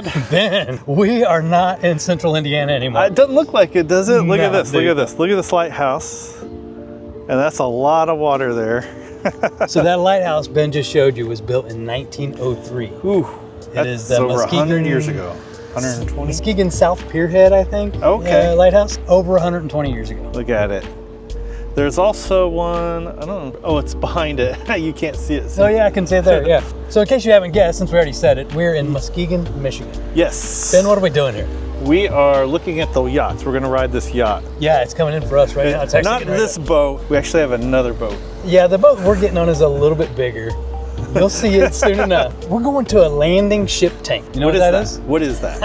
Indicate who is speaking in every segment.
Speaker 1: Todd.
Speaker 2: Ben, we are not in central Indiana anymore.
Speaker 1: It doesn't look like it, does it? Look at
Speaker 2: No,
Speaker 1: this, look at this. Look at this lighthouse. And that's a lot of water there.
Speaker 2: So that lighthouse Ben just showed you was built in 1903.
Speaker 1: Ooh,
Speaker 2: It is the
Speaker 1: over
Speaker 2: Muskegon,
Speaker 1: 100 years ago. 120?
Speaker 2: Muskegon South Pierhead, I think.
Speaker 1: Okay.
Speaker 2: Lighthouse, over 120 years ago.
Speaker 1: Look at it. There's also one, I don't know, oh, it's behind it. You can't see it.
Speaker 2: Oh yeah, I can see it there, yeah. So in case you haven't guessed, since we already said it, we're in Muskegon, Michigan.
Speaker 1: Yes.
Speaker 2: Ben, what are we doing here?
Speaker 1: We are looking at the yachts. We're gonna ride this yacht.
Speaker 2: Yeah, it's coming in for us right now. It's actually
Speaker 1: not this boat. We actually have another boat.
Speaker 2: Yeah, the boat we're getting on is a little bit bigger. You'll see it soon enough. We're going to a landing ship tank. You know what that is?
Speaker 1: What is that?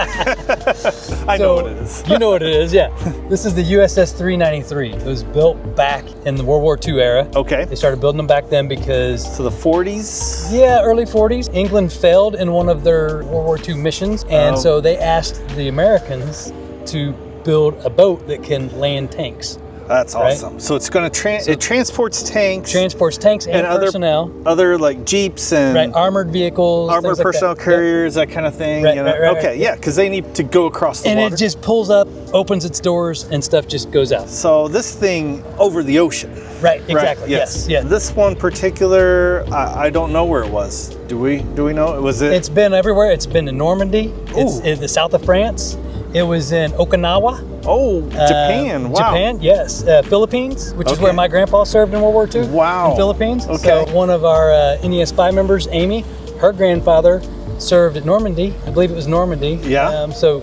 Speaker 1: I know what it is.
Speaker 2: You know what it is, yeah. This is the USS 393. It was built back in the World War II era.
Speaker 1: Okay.
Speaker 2: They started building them back then because...
Speaker 1: So the 40s?
Speaker 2: Yeah, early 40s. England failed in one of their World War II missions, and so they asked the Americans to build a boat that can land tanks.
Speaker 1: That's awesome. Right? So it's going to it transports tanks.
Speaker 2: Transports tanks and personnel.
Speaker 1: Other like jeeps and
Speaker 2: armored vehicles,
Speaker 1: armored personnel
Speaker 2: like that.
Speaker 1: carriers, that kind of thing.
Speaker 2: Right,
Speaker 1: you know?
Speaker 2: right,
Speaker 1: okay, yeah, because they need to go across the water.
Speaker 2: And it just pulls up, opens its doors, and stuff just goes out.
Speaker 1: So this thing over the ocean.
Speaker 2: Right, exactly.
Speaker 1: Right,
Speaker 2: yes. Yeah.
Speaker 1: This one particular, I don't know where it was. Do we know? Was it?
Speaker 2: It's been everywhere. It's been in Normandy. It's in the south of France. It was in Okinawa.
Speaker 1: Oh, Japan! Wow.
Speaker 2: Japan, yes. Philippines, which is where my grandpa served in World War II.
Speaker 1: Wow.
Speaker 2: In Philippines.
Speaker 1: Okay.
Speaker 2: So one of our NES spy members, Amy, her grandfather served at Normandy. I believe it was Normandy.
Speaker 1: Yeah.
Speaker 2: So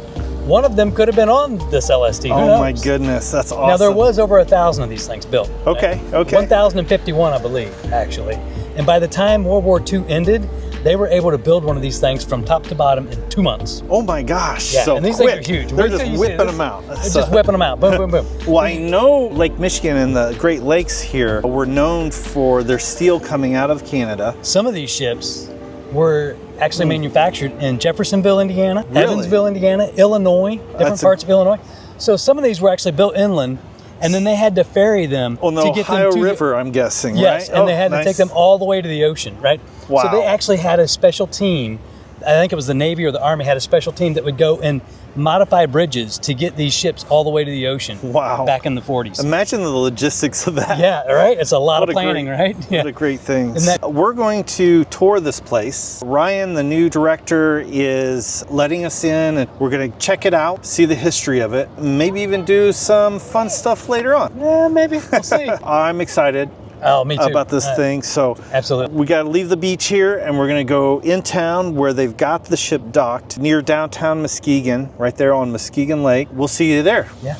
Speaker 2: one of them could have been on this LST. Who knows?
Speaker 1: My goodness, that's awesome.
Speaker 2: Now there was over 1,000 of these things built.
Speaker 1: Okay.
Speaker 2: Right?
Speaker 1: Okay.
Speaker 2: 1,051, I believe, actually. And by the time World War II ended, they were able to build one of these things from top to bottom in 2 months.
Speaker 1: Oh my gosh!
Speaker 2: Yeah,
Speaker 1: so
Speaker 2: and these
Speaker 1: quick.
Speaker 2: things are huge.
Speaker 1: They're just whipping them out.
Speaker 2: They're just whipping them out. Boom, boom, boom.
Speaker 1: Well, I know Lake Michigan and the Great Lakes here were known for their steel coming out of Canada.
Speaker 2: Some of these ships were actually manufactured in Jeffersonville, Indiana,
Speaker 1: Really?
Speaker 2: Evansville, Indiana, Illinois, different parts of Illinois. So some of these were actually built inland, and then they had to ferry them
Speaker 1: on the
Speaker 2: to get
Speaker 1: Ohio
Speaker 2: them to
Speaker 1: River, I'm guessing,
Speaker 2: yes,
Speaker 1: right?
Speaker 2: and they had to take them all the way to the ocean, right?
Speaker 1: Wow.
Speaker 2: So they actually had a special team. I think it was the Navy or the Army had a special team that would go and modify bridges to get these ships all the way to the ocean.
Speaker 1: Wow.
Speaker 2: Back in the 40s.
Speaker 1: Imagine the logistics of that.
Speaker 2: Yeah, right? It's a lot of planning, right? Yeah.
Speaker 1: What a great thing. We're going to tour this place. Ryan, the new director, is letting us in, and we're going to check it out, see the history of it, maybe even do some fun stuff later on.
Speaker 2: Yeah, maybe. We'll see.
Speaker 1: I'm excited.
Speaker 2: Oh, me too.
Speaker 1: About this thing. So
Speaker 2: absolutely,
Speaker 1: we got to leave the beach here, and we're going to go in town where they've got the ship docked near downtown Muskegon, right there on Muskegon Lake. We'll see you there.
Speaker 2: Yeah.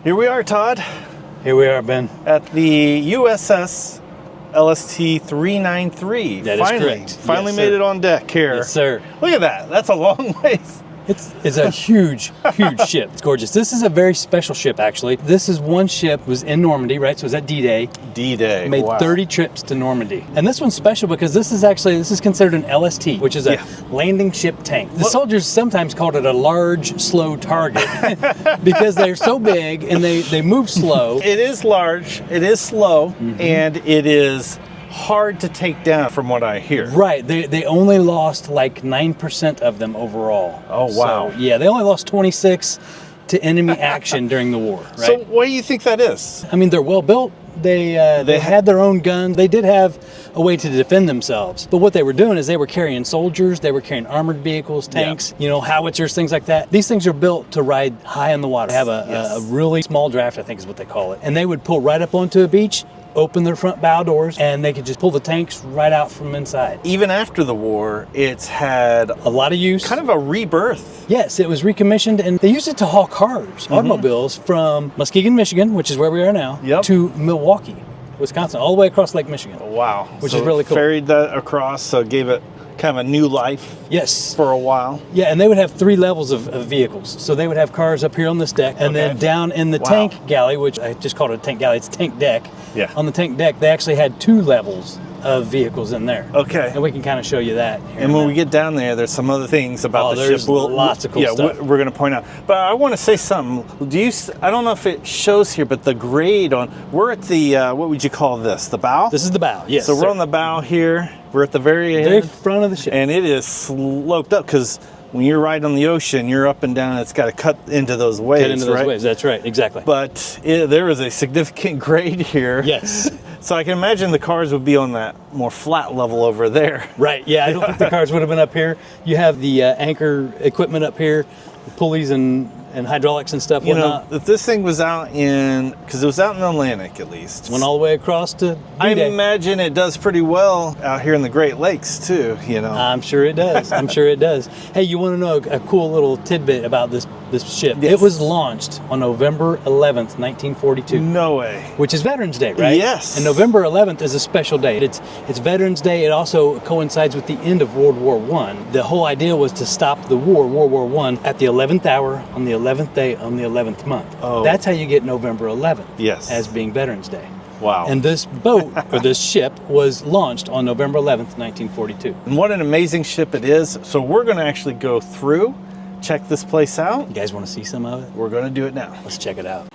Speaker 1: Here we are, Todd.
Speaker 2: Here we are, Ben.
Speaker 1: At the USS LST 393.
Speaker 2: That is correct.
Speaker 1: Finally
Speaker 2: Yes,
Speaker 1: made
Speaker 2: sir.
Speaker 1: it on deck here.
Speaker 2: Yes, sir.
Speaker 1: Look at that. That's a long ways.
Speaker 2: It's a huge, huge ship. It's gorgeous. This is a very special ship, actually. This is one ship, was in Normandy, right? So it was at D-Day.
Speaker 1: D-Day.
Speaker 2: Made
Speaker 1: wow.
Speaker 2: 30 trips to Normandy. And this one's special because this is considered an LST, which is a landing ship tank. The soldiers sometimes called it a large, slow target because they're so big and they move slow.
Speaker 1: It is large, it is slow, and it is hard to take down from what I hear.
Speaker 2: Right. They only lost like 9% of them overall.
Speaker 1: Oh, wow.
Speaker 2: So, yeah, they only lost 26 to enemy action during the war. Right?
Speaker 1: So what do you think that is?
Speaker 2: I mean, they're well built. They had their own guns. They did have a way to defend themselves. But what they were doing is they were carrying soldiers. They were carrying armored vehicles, tanks, howitzers, things like that. These things are built to ride high on the water. They have a really small draft, I think is what they call it. And they would pull right up onto a beach open their front bow doors, and they could just pull the tanks right out from inside.
Speaker 1: Even after the war, it's had
Speaker 2: A lot of use.
Speaker 1: kind of a rebirth.
Speaker 2: Yes, it was recommissioned, and they used it to haul cars, automobiles, from Muskegon, Michigan, which is where we are now,
Speaker 1: Yep.
Speaker 2: to Milwaukee, Wisconsin, all the way across Lake Michigan.
Speaker 1: Wow.
Speaker 2: Which
Speaker 1: So
Speaker 2: is really
Speaker 1: it
Speaker 2: cool.
Speaker 1: Ferried that across, so it gave it kind of a new life
Speaker 2: Yes.
Speaker 1: for a while.
Speaker 2: Yeah, and they would have 3 levels of vehicles. So they would have cars up here on this deck, and then
Speaker 1: Okay.
Speaker 2: down in the
Speaker 1: Wow.
Speaker 2: tank galley, which I just called it a tank galley, it's tank deck.
Speaker 1: Yeah.
Speaker 2: On the tank deck, they actually had 2 levels of vehicles in there.
Speaker 1: Okay.
Speaker 2: And we can kind of show you that. here
Speaker 1: And
Speaker 2: in a
Speaker 1: when we
Speaker 2: minute.
Speaker 1: get down there, there's some other things about
Speaker 2: Oh,
Speaker 1: the
Speaker 2: there's
Speaker 1: ship.
Speaker 2: lots of cool stuff.
Speaker 1: We're going to point out. But I want to say something. I don't know if it shows here, but the grade we're at the, what would you call this? The bow?
Speaker 2: This is the bow, yes.
Speaker 1: So we're
Speaker 2: sir.
Speaker 1: on the bow here. We're at the very end.
Speaker 2: very front of the ship.
Speaker 1: And it is sloped up because when you're riding on the ocean, you're up and down. It's got to cut into those waves,
Speaker 2: Get into those
Speaker 1: right?
Speaker 2: waves, that's right, exactly.
Speaker 1: But there is a significant grade here.
Speaker 2: Yes.
Speaker 1: So I can imagine the cars would be on that more flat level over there.
Speaker 2: Right, yeah, I don't think the cars would have been up here. You have the anchor equipment up here, the pulleys and hydraulics and stuff,
Speaker 1: You know,
Speaker 2: whatnot.
Speaker 1: if this thing was out because it was out in the Atlantic at least.
Speaker 2: Went all the way across to
Speaker 1: I
Speaker 2: D-Day.
Speaker 1: imagine it does pretty well out here in the Great Lakes too, you know.
Speaker 2: I'm sure it does. I'm sure it does. Hey, you want to know a cool little tidbit about this ship?
Speaker 1: Yes.
Speaker 2: It was launched on November 11th, 1942.
Speaker 1: No way.
Speaker 2: Which is Veterans Day, right?
Speaker 1: Yes.
Speaker 2: And November 11th is a special day. It's Veterans Day. It also coincides with the end of World War I. The whole idea was to stop the war, World War I, at the 11th hour on the 11th day on the 11th month.
Speaker 1: Oh.
Speaker 2: That's how you get November 11th.
Speaker 1: Yes.
Speaker 2: As being Veterans Day.
Speaker 1: Wow.
Speaker 2: And this boat, or this ship, was launched on November 11th, 1942.
Speaker 1: And what an amazing ship it is. So we're going to actually go through, check this place out.
Speaker 2: You guys want to see some of it?
Speaker 1: We're going to do it now.
Speaker 2: Let's check it out.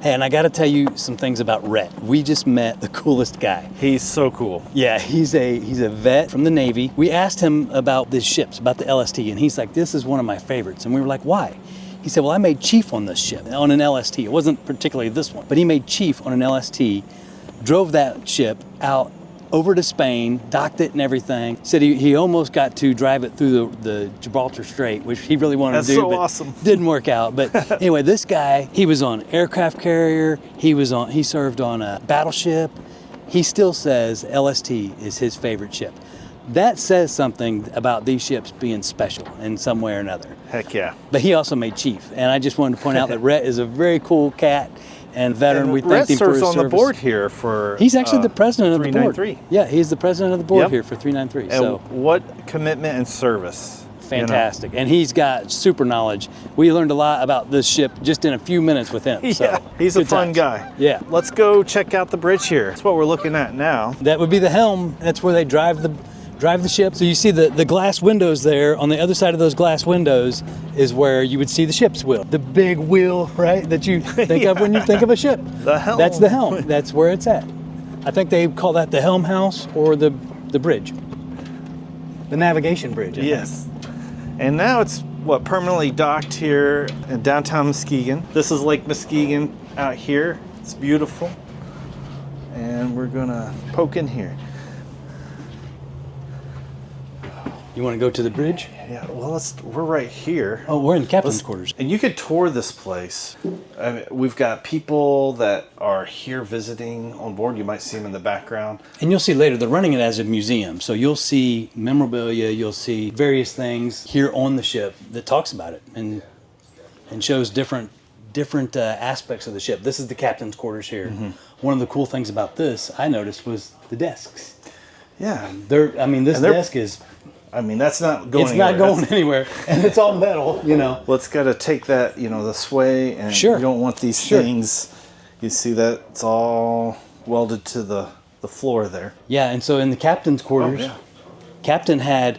Speaker 2: Hey, and I got to tell you some things about Rhett. We just met the coolest guy.
Speaker 1: He's so cool.
Speaker 2: Yeah, he's a vet from the Navy. We asked him about these ships, about the LST, and he's like, this is one of my favorites. And we were like, why? He said, well, I made chief on this ship, on an LST. It wasn't particularly this one, but he made chief on an LST, drove that ship out over to Spain, docked it and everything. Said he almost got to drive it through the Gibraltar Strait, which he really wanted
Speaker 1: That's
Speaker 2: to do,
Speaker 1: so
Speaker 2: but
Speaker 1: awesome.
Speaker 2: didn't work out. But anyway, this guy, he was on aircraft carrier, he served on a battleship. He still says LST is his favorite ship. That says something about these ships being special in some way or another.
Speaker 1: Heck yeah.
Speaker 2: But he also made chief, and I just wanted to point out that Rhett is a very cool cat and veteran.
Speaker 1: And
Speaker 2: We
Speaker 1: Rhett
Speaker 2: thanked him for
Speaker 1: serves
Speaker 2: his
Speaker 1: on
Speaker 2: service.
Speaker 1: the board here for
Speaker 2: He's actually the president of the board.
Speaker 1: 393.
Speaker 2: Yeah, he's the president of the board
Speaker 1: Yep.
Speaker 2: here for 393.
Speaker 1: And
Speaker 2: So
Speaker 1: what commitment and service. you know?
Speaker 2: fantastic, and he's got super knowledge. We learned a lot about this ship just in a few minutes with him.
Speaker 1: Yeah,
Speaker 2: So,
Speaker 1: he's a
Speaker 2: good
Speaker 1: fun
Speaker 2: times.
Speaker 1: guy.
Speaker 2: Yeah,
Speaker 1: Let's go check out the bridge here. That's what we're looking at now.
Speaker 2: that would be the helm. That's where they drive the ship. So you see the glass windows there. On the other side of those glass windows is where you would see the ship's wheel. The big wheel, right, that you think of when you think of a ship.
Speaker 1: The helm.
Speaker 2: That's the helm. That's where it's at. I think they call that the helm house or the bridge. The navigation bridge. I think.
Speaker 1: Yes. And now it's permanently docked here in downtown Muskegon. This is Lake Muskegon out here. It's beautiful. And we're gonna poke in here.
Speaker 2: You want to go to the bridge?
Speaker 1: Yeah, well, we're right here.
Speaker 2: Oh, we're in the captain's quarters.
Speaker 1: And you could tour this place. I mean, we've got people that are here visiting on board. You might see them in the background.
Speaker 2: And you'll see later, they're running it as a museum. So you'll see memorabilia, you'll see various things here on the ship that talks about it and shows different aspects of the ship. This is the captain's quarters here. Mm-hmm. One of the cool things about this, I noticed, was the desks.
Speaker 1: Yeah.
Speaker 2: This desk is...
Speaker 1: that's not going anywhere.
Speaker 2: It's not going anywhere, and it's all metal, you know.
Speaker 1: Well, it's got to take that, the sway, and
Speaker 2: Sure.
Speaker 1: you don't want these
Speaker 2: Sure.
Speaker 1: things. You see that it's all welded to the floor there.
Speaker 2: Yeah, and so in the captain's quarters,
Speaker 1: yeah.
Speaker 2: Captain had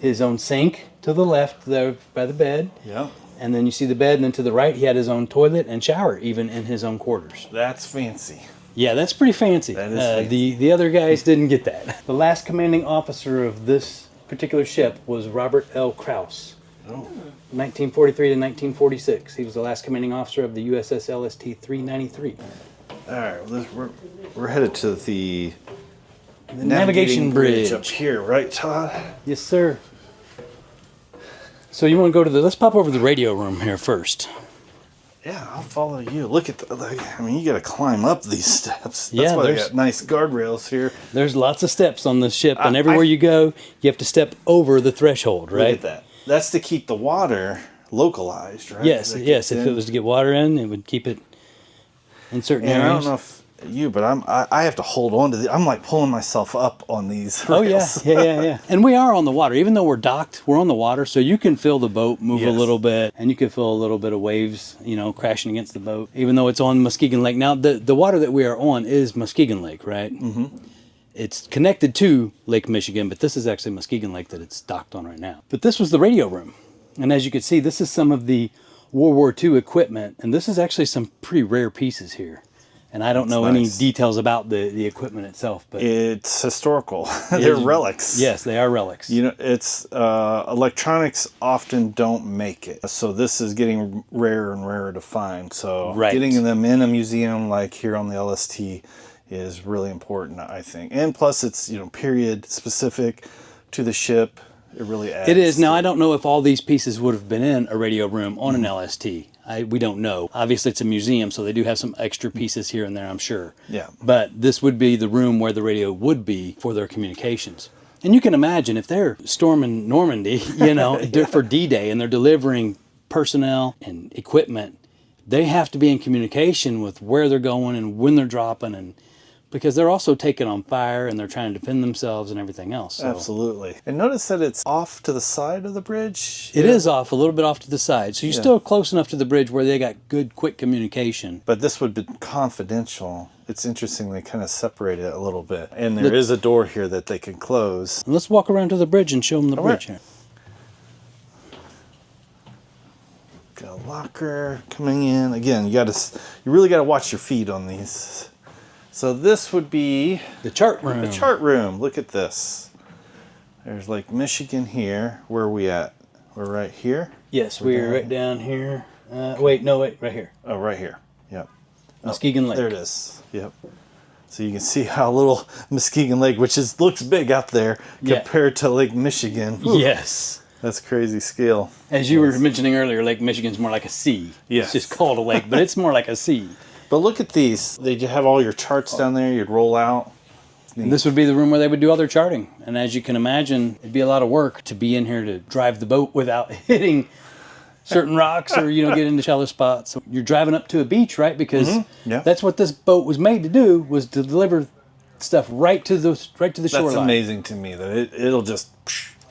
Speaker 2: his own sink to the left there by the bed.
Speaker 1: Yeah.
Speaker 2: And then you see the bed, and then to the right, he had his own toilet and shower, even in his own quarters.
Speaker 1: That's fancy.
Speaker 2: Yeah, that's pretty fancy.
Speaker 1: That is fancy.
Speaker 2: The other guys didn't get that. The last commanding officer of this particular ship was Robert L. Krause.
Speaker 1: Oh.
Speaker 2: 1943 to 1946. He was the last commanding officer of the USS LST 393.
Speaker 1: All right, we're headed to the
Speaker 2: navigation bridge
Speaker 1: up here, right, Todd?
Speaker 2: Yes, sir. So you want to go to let's pop over to the radio room here first.
Speaker 1: Yeah, I'll follow you. Look at you got to climb up these steps. That's
Speaker 2: Yeah,
Speaker 1: why they got nice guardrails here.
Speaker 2: There's lots of steps on the ship, and everywhere you go, you have to step over the threshold, right?
Speaker 1: Look at that. That's to keep the water localized, right?
Speaker 2: Yes. If it was to get water in, it would keep it in certain areas.
Speaker 1: I don't know if you, but I have to hold on to I'm like pulling myself up on these rails.
Speaker 2: Oh yeah. And we are on the water, even though we're docked. We're on the water, so you can feel the boat move a little bit, and you can feel a little bit of waves, crashing against the boat. Even though it's on Muskegon Lake. Now, the water that we are on is Muskegon Lake, right? Mm-hmm. It's connected to Lake Michigan, but this is actually Muskegon Lake that it's docked on right now. But this was the radio room, and as you can see, this is some of the World War II equipment, and this is actually some pretty rare pieces here. And I don't know any details about the equipment itself, but
Speaker 1: it's historical. They're relics.
Speaker 2: Yes, they are relics.
Speaker 1: It's electronics often don't make it, so this is getting rarer and rarer to find. So getting them in a museum like here on the LST is really important, I think. And plus, it's period specific to the ship. It really adds.
Speaker 2: It is. Now, I don't know if all these pieces would have been in a radio room on an LST. We don't know. Obviously, it's a museum, so they do have some extra pieces here and there, I'm sure.
Speaker 1: Yeah.
Speaker 2: But this would be the room where the radio would be for their communications. And you can imagine if they're storming Normandy, for D-Day, and they're delivering personnel and equipment, they have to be in communication with where they're going and when they're dropping, and because they're also taken on fire and they're trying to defend themselves and everything else. So.
Speaker 1: Absolutely. And notice that it's off to the side of the bridge.
Speaker 2: It is off, a little bit off to the side. So you're still close enough to the bridge where they got good, quick communication.
Speaker 1: But this would be confidential. It's interesting they kind of separate it a little bit. And there is a door here that they can close.
Speaker 2: Let's walk around to the bridge and show them the bridge here.
Speaker 1: Got a locker coming in. Again, you really got to watch your feet on these. So this would be
Speaker 2: the chart room.
Speaker 1: The chart room. Look at this. There's Lake Michigan here. Where are we at? We're right here?
Speaker 2: Yes, we're right down here. Right here.
Speaker 1: Oh, right here. Yep.
Speaker 2: Muskegon Lake.
Speaker 1: There it is. Yep. So you can see how little Muskegon Lake, which looks big out there compared to Lake Michigan. Whew.
Speaker 2: Yes.
Speaker 1: That's crazy scale.
Speaker 2: As you were mentioning earlier, Lake Michigan's more like a sea.
Speaker 1: Yes.
Speaker 2: It's just called a lake, but it's more like a sea.
Speaker 1: But look at these. They have all your charts down there. You'd roll out.
Speaker 2: And this would be the room where they would do all their charting. And as you can imagine, it'd be a lot of work to be in here to drive the boat without hitting certain rocks or, get into shallow spots. So you're driving up to a beach, right? Because that's what this boat was made to do, was to deliver stuff right to the shoreline.
Speaker 1: That's amazing to me that it'll just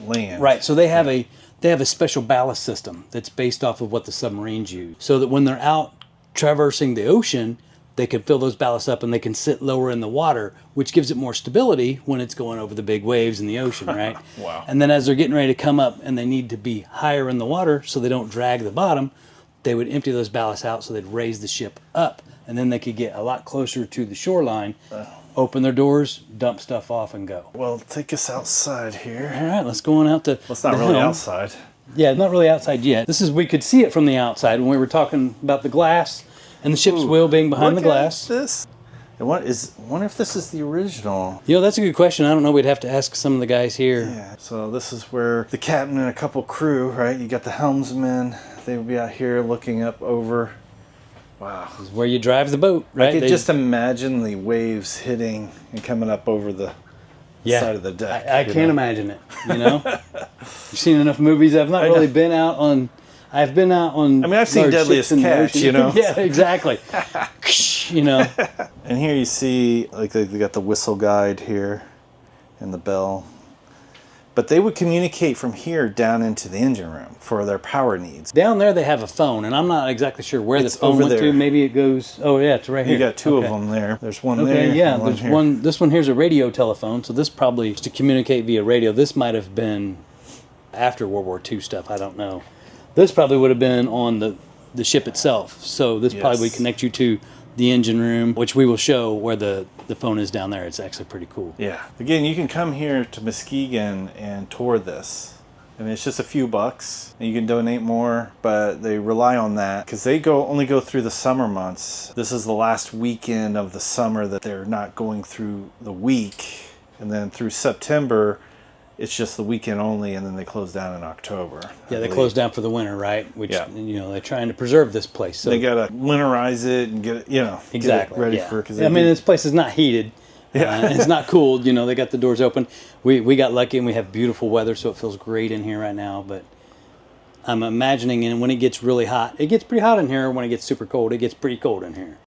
Speaker 1: land.
Speaker 2: Right. So they have a special ballast system that's based off of what the submarines use. So that when they're out traversing the ocean, they can fill those ballasts up and they can sit lower in the water, which gives it more stability when it's going over the big waves in the ocean, right?
Speaker 1: Wow.
Speaker 2: And then as they're getting ready to come up and they need to be higher in the water so they don't drag the bottom, they would empty those ballasts out so they'd raise the ship up, and then they could get a lot closer to the shoreline, open their doors, dump stuff off, and go.
Speaker 1: Well, take us outside here.
Speaker 2: All right, let's go on out to
Speaker 1: it's not really outside.
Speaker 2: Yeah, not really outside yet. We could see it from the outside when we were talking about the glass and the ship's wheel being behind the glass.
Speaker 1: Look at this. I wonder if this is the original.
Speaker 2: That's a good question. I don't know. We'd have to ask some of the guys here.
Speaker 1: Yeah. So this is where the captain and a couple crew, right? You got the helmsman. They would be out here looking up over. Wow.
Speaker 2: This is where you drive the boat, right?
Speaker 1: I could just imagine the waves hitting and coming up over the side of the deck.
Speaker 2: I can't imagine it, You've seen enough movies. I've not really been out on... I've been out on...
Speaker 1: I've seen Deadliest Catch,
Speaker 2: Yeah, exactly.
Speaker 1: And here you see, they got the whistle guide here and the bell. But they would communicate from here down into the engine room for their power needs.
Speaker 2: Down there they have a phone, and I'm not exactly sure where the phone went to. Maybe it goes... Oh, yeah, it's right here.
Speaker 1: You got two of them there. There's one there.
Speaker 2: Okay, yeah, there's one. This one here's a radio telephone, so this probably is to communicate via radio. This might have been after World War II stuff. I don't know. This probably would have been on the ship itself. So this probably would connect you to the engine room, which we will show where the phone is down there. It's actually pretty cool.
Speaker 1: Yeah. Again, you can come here to Muskegon and tour this. I mean, it's just a few bucks, and you can donate more, but they rely on that because they only go through the summer months. This is the last weekend of the summer that they're not going through the week, and then through September, it's just the weekend only, and then they close down in October.
Speaker 2: Yeah, they close down for the winter, right? Which, they're trying to preserve this place. So
Speaker 1: they gotta winterize it and get it,
Speaker 2: exactly
Speaker 1: get it ready for.
Speaker 2: I mean, this place is not heated. It's not cooled. They got the doors open. We got lucky and we have beautiful weather, so it feels great in here right now. But I'm imagining, and when it gets really hot, it gets pretty hot in here. When it gets super cold, it gets pretty cold in here.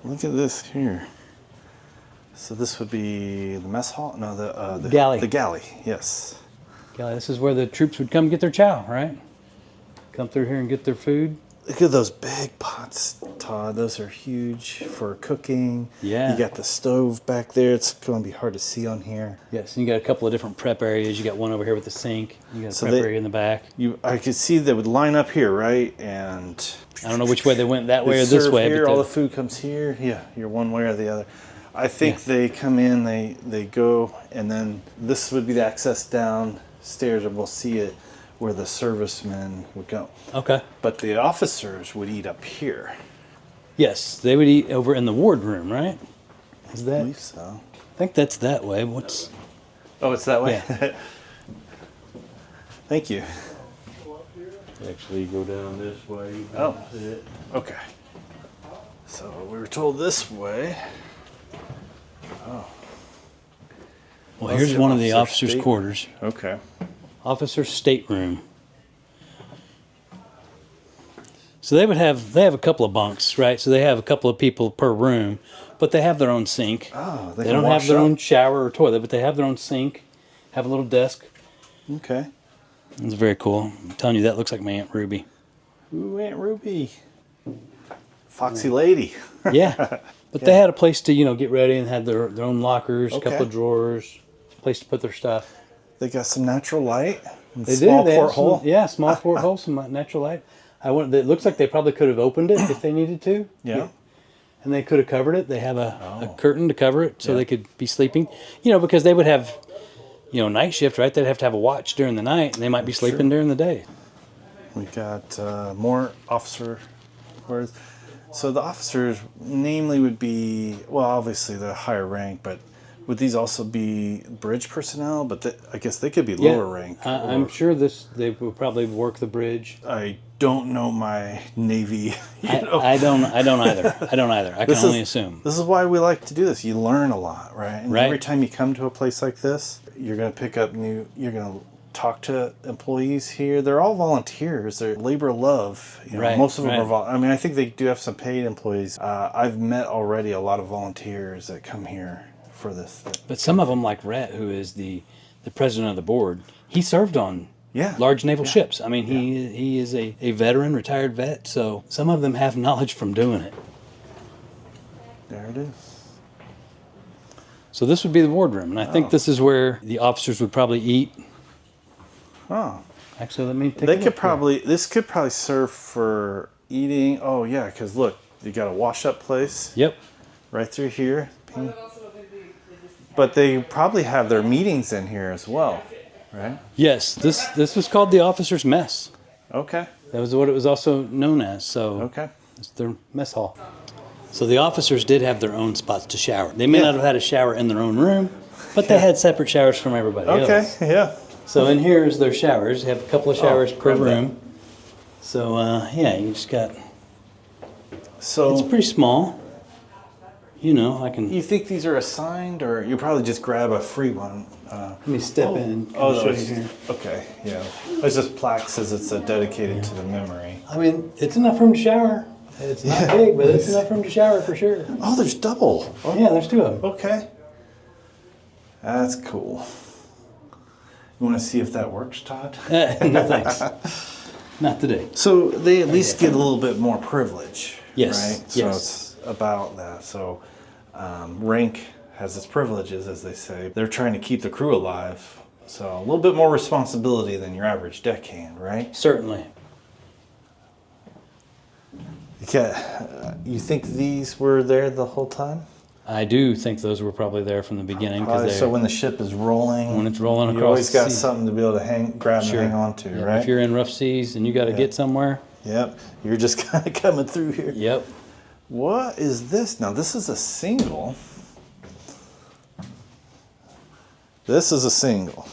Speaker 1: Look at this here. So this would be the mess hall? No, the
Speaker 2: galley.
Speaker 1: The galley, yes.
Speaker 2: Galley. This is where the troops would come get their chow, right? Come through here and get their food.
Speaker 1: Look at those big pots, Todd. Those are huge for cooking.
Speaker 2: Yeah.
Speaker 1: You got the stove back there. It's going to be hard to see on here.
Speaker 2: Yes, and you got a couple of different prep areas. You got one over here with the sink. You got a prep area in the back.
Speaker 1: I could see they would line up here, right? And
Speaker 2: I don't know which way they went, that way or this way.
Speaker 1: Here, all the food comes here. Yeah, you're one way or the other. I think they come in, they go, and then this would be the access downstairs, and we'll see it where the servicemen would go.
Speaker 2: Okay.
Speaker 1: But the officers would eat up here.
Speaker 2: Yes, they would eat over in the wardroom, right? Is that?
Speaker 1: I believe so.
Speaker 2: I think that's that way. What's?
Speaker 1: Oh, it's that way?
Speaker 2: Yeah.
Speaker 1: Thank you.
Speaker 3: Actually, go down this way.
Speaker 1: Oh.
Speaker 3: That's it.
Speaker 1: Okay. So we were told this way. Oh.
Speaker 2: Well, here's one of the officers'
Speaker 1: state-
Speaker 2: quarters.
Speaker 1: Okay.
Speaker 2: Officer stateroom. So they have a couple of bunks, right? So they have a couple of people per room, but they have their own sink.
Speaker 1: Oh,
Speaker 2: they don't have their own shower or toilet, but they have their own sink, have a little desk.
Speaker 1: Okay.
Speaker 2: It's very cool. I'm telling you, that looks like my Aunt Ruby.
Speaker 1: Ooh, Aunt Ruby. Foxy lady.
Speaker 2: Yeah. But they had a place to, get ready and had their own lockers, a
Speaker 1: Okay.
Speaker 2: couple of drawers, place to put their stuff.
Speaker 1: They got some natural light. And
Speaker 2: They
Speaker 1: small
Speaker 2: did. They had
Speaker 1: porthole.
Speaker 2: small porthole, some natural light. It looks like they probably could have opened it if they needed to.
Speaker 1: Yeah.
Speaker 2: And they could have covered it. They have a curtain to cover it so
Speaker 1: Yeah.
Speaker 2: they could be sleeping. Because they would have, night shift, right? They'd have to have a watch during the night, and they might be sleeping during the day.
Speaker 1: We got more officer quarters. So the officers, namely, would be, well, obviously the higher rank, but would these also be bridge personnel? But I guess they could be lower rank.
Speaker 2: I'm sure they would probably work the bridge.
Speaker 1: I don't know my Navy.
Speaker 2: I don't either. I can only assume.
Speaker 1: This is why we like to do this. You learn a lot, right? And
Speaker 2: Right.
Speaker 1: every time you come to a place like this, you're going to pick up you're going to talk to employees here. They're all volunteers. They're labor of love.
Speaker 2: Right,
Speaker 1: Most of them
Speaker 2: right.
Speaker 1: are I mean, I think they do have some paid employees. I've met already a lot of volunteers that come here for this.
Speaker 2: But some of them, like Rhett, who is the president of the board, he served on large naval ships. I mean, he is a veteran, retired vet, so some of them have knowledge from doing it.
Speaker 1: There it is.
Speaker 2: So this would be the wardroom, and I think this is where the officers would probably eat.
Speaker 1: Oh.
Speaker 2: Actually, let me take a look
Speaker 1: This could probably serve for eating. Oh, yeah, because look, you got a wash-up place.
Speaker 2: Yep.
Speaker 1: Right through here. But they probably have their meetings in here as well, right?
Speaker 2: Yes, this was called the officers' mess.
Speaker 1: Okay.
Speaker 2: That was what it was also known as. So
Speaker 1: Okay.
Speaker 2: it's their mess hall. So the officers did have their own spots to shower. They may not have had a shower in their own room, but they had separate showers from everybody else.
Speaker 1: Okay, yeah.
Speaker 2: So in here is their showers. You have a couple of showers per
Speaker 1: grab that.
Speaker 2: room. So you just got.
Speaker 1: So
Speaker 2: It's pretty small. I can.
Speaker 1: you think these are assigned, or you probably just grab a free one?
Speaker 2: Let me step in and
Speaker 1: Oh,
Speaker 2: show
Speaker 1: no,
Speaker 2: you here.
Speaker 1: okay, yeah. It's just plaque says it's dedicated to the memory.
Speaker 2: I mean, it's enough room to shower. It's not big, but it's enough room to shower for sure.
Speaker 1: Oh, there's double. Oh,
Speaker 2: Yeah, there's two of them.
Speaker 1: okay. That's cool. You want to see if that works, Todd?
Speaker 2: No thanks. Not today.
Speaker 1: So they at least get a little bit more privilege.
Speaker 2: Yes,
Speaker 1: Right? So
Speaker 2: yes.
Speaker 1: it's about that. So rank has its privileges, as they say. They're trying to keep the crew alive. So a little bit more responsibility than your average deckhand, right?
Speaker 2: Certainly.
Speaker 1: You think these were there the whole time?
Speaker 2: I do think those were probably there from the beginning.
Speaker 1: So when the ship is rolling,
Speaker 2: when it's rolling across,
Speaker 1: you always got
Speaker 2: the sea.
Speaker 1: something to be able to grab and hang on to, right?
Speaker 2: If you're in rough seas and you got to get somewhere.
Speaker 1: Yep, you're just kind of coming through here.
Speaker 2: Yep.
Speaker 1: What is this? Now this is a single. This is a single.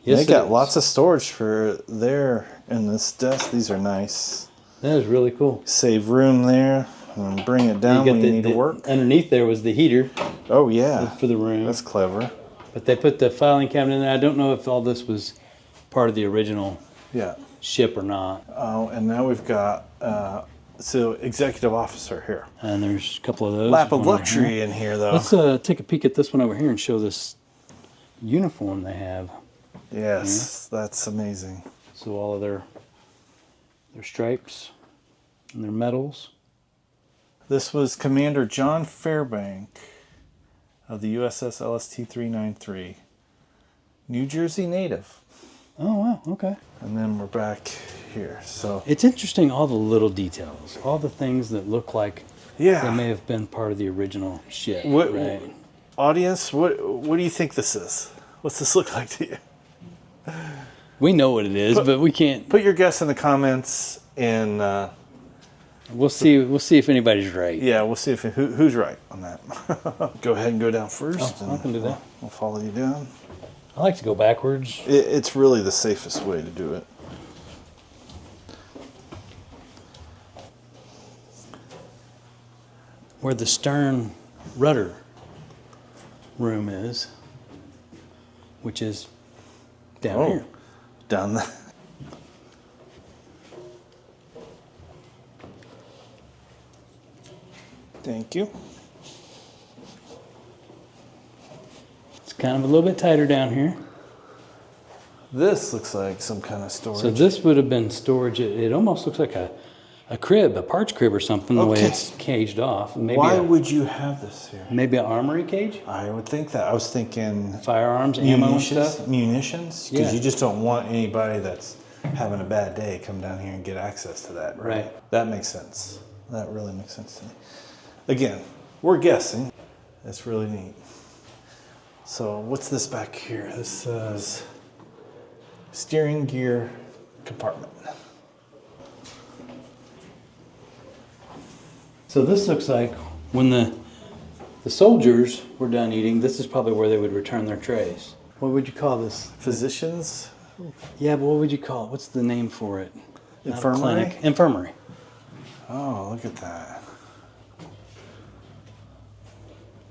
Speaker 2: Yes,
Speaker 1: they got lots of storage for there in this desk. These are nice.
Speaker 2: That is really cool.
Speaker 1: Save room there and bring it down when you need to work.
Speaker 2: Underneath there was the heater.
Speaker 1: Oh yeah.
Speaker 2: For the room.
Speaker 1: That's clever.
Speaker 2: But they put the filing cabinet in there. I don't know if all this was part of the original ship or not.
Speaker 1: Oh, and now we've got so executive officer here.
Speaker 2: And there's a couple of those.
Speaker 1: Lap of luxury in here though.
Speaker 2: Let's take a peek at this one over here and show this uniform they have.
Speaker 1: Yes, that's amazing.
Speaker 2: So all of their stripes and their medals.
Speaker 1: This was Commander John Fairbank of the USS LST 393. New Jersey native.
Speaker 2: Oh wow, okay.
Speaker 1: And then we're back here. So
Speaker 2: it's interesting, all the little details, all the things that look like they may have been part of the original ship. Right?
Speaker 1: Audience, what do you think this is? What's this look like to you?
Speaker 2: We know what it is, but we can't.
Speaker 1: Put your guess in the comments, and
Speaker 2: we'll see if anybody's right.
Speaker 1: Yeah, we'll see if who's right on that. Go ahead and go down first.
Speaker 2: I can do that.
Speaker 1: We'll follow you down.
Speaker 2: I like to go backwards.
Speaker 1: It's really the safest way to do it.
Speaker 2: Where the stern rudder room is, which is down here.
Speaker 1: Down there. Thank you.
Speaker 2: It's kind of a little bit tighter down here.
Speaker 1: This looks like some kind of storage.
Speaker 2: So this would have been storage. It almost looks like a crib, a parts crib or something, the way it's caged off. Maybe
Speaker 1: why would you have this here?
Speaker 2: Maybe an armory cage?
Speaker 1: I would think that. I was thinking
Speaker 2: firearms, ammo and stuff?
Speaker 1: Munitions, because you just don't want anybody that's having a bad day come down here and get access to that, right? That makes sense. That really makes sense to me. Again, we're guessing. That's really neat. So what's this back here? This says steering gear compartment.
Speaker 2: So this looks like when the soldiers were done eating, this is probably where they would return their trays. What would you call this?
Speaker 1: Physicians?
Speaker 2: Yeah, but what would you call it? What's the name for it?
Speaker 1: Infirmary?
Speaker 2: Infirmary.
Speaker 1: Oh, look at that.